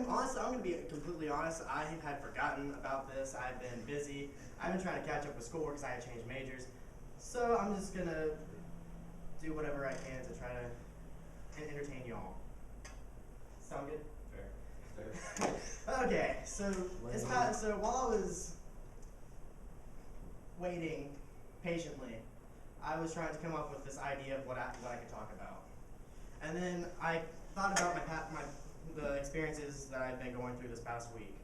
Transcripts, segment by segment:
honestly, I'm going to be completely honest. I had forgotten about this. I've been busy. I've been trying to catch up with schoolwork because I had changed majors. So I'm just going to do whatever I can to try to entertain y'all. Sound good? Fair. Okay, so while I was waiting patiently, I was trying to come up with this idea of what I could talk about. And then I thought about the experiences that I've been going through this past week.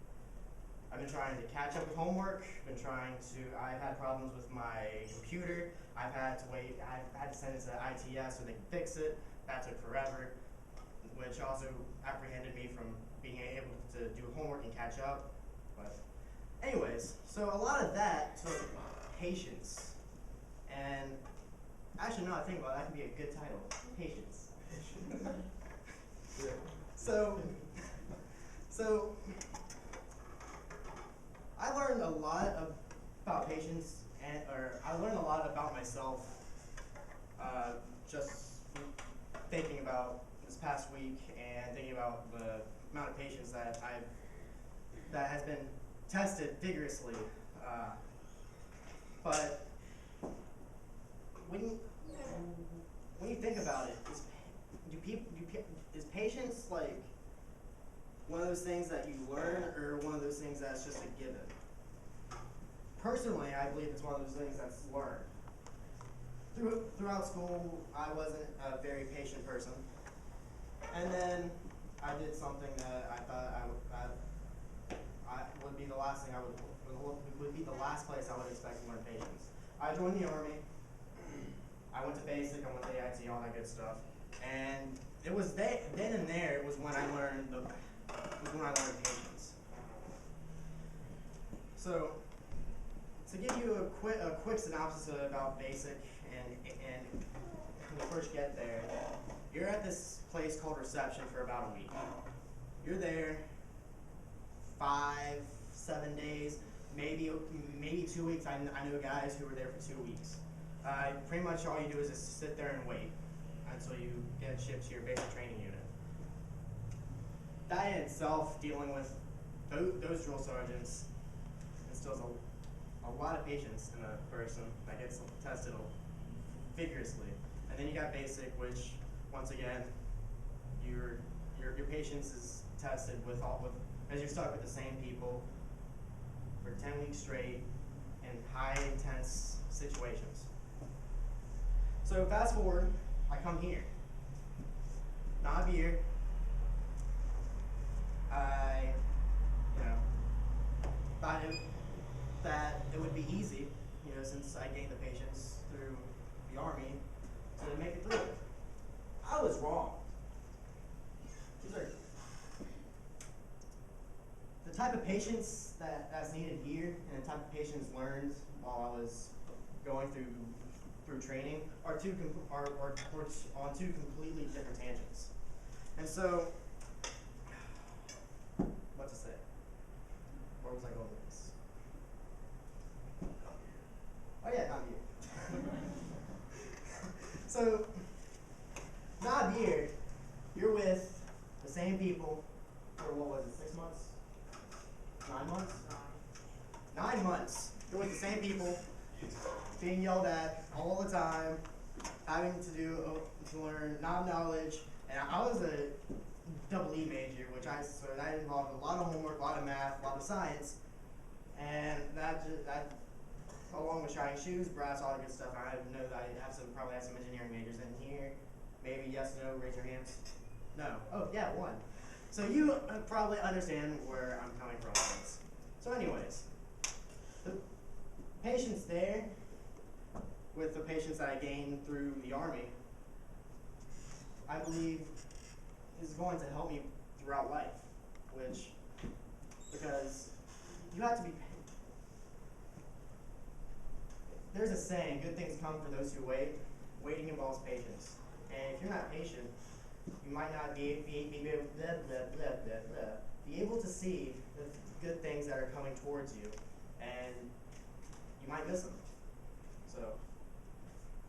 I've been trying to catch up with homework. I've had problems with my computer. I've had to send it to ITS so they can fix it. That took forever, which also apprehended me from being able to do homework and catch up. But anyways, so a lot of that took patience. And actually, no, I think about it, that could be a good title, patience. So I learned a lot about patience, I learned a lot about myself just thinking about this past week and thinking about the amount of patience that has been tested vigorously. But when you think about it, is patience like one of those things that you learn, or one of those things that's just a given? Personally, I believe it's one of those things that's learned. Throughout school, I wasn't a very patient person, and then I did something that I thought would be the last place I would expect to learn patience. I joined the Army. I went to basic. I went to AIT, all that good stuff, and it was then and there. It was when I learned patience. So, to give you a quick synopsis about basic, and when you first get there, you're at this place called reception for about a week. You're there 5-7 days, maybe 2 weeks. I know guys who were there for 2 weeks. Pretty much all you do is just sit there and wait until you get shipped to your basic training unit. That in itself, dealing with those drill sergeants, instills a lot of patience in a person that gets tested vigorously. And then you got basic, which once again, your patience is tested as you're stuck with the same people for 10 weeks straight in high intense situations. So fast forward, I come here. Not here. I thought that it would be easy, since I gained the patience through the Army, to make it through it. I was wrong. The type of patience that's needed here, and the type of patience learned while I was going through training, are on two completely different tangents. And so, what to say? Where was I going with this? Oh yeah, Navier. So, Navier, you're with the same people for, what was it, 6 months? 9 months? 9 months. You're with the same people, being yelled at all the time, having to learn knowledge, and I was a double E major, so that involved a lot of homework, a lot of math, a lot of science, and that along with shiny shoes, brass, all that good stuff. I know that I probably have some engineering majors in here. Maybe yes, no, raise your hands. No. Oh yeah, one. So you probably understand where I'm coming from with this. So anyways, the patience there, with the patience that I gained through the Army, I believe is going to help me throughout life, because you have to be, there's a saying, good things come for those who wait. Waiting involves patience. And if you're not patient, you might not be able to see the good things that are coming towards you, and you might miss them. So,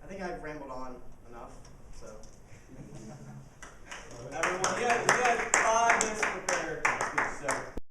I think I've rambled on enough, so. Everyone, we got 5 minutes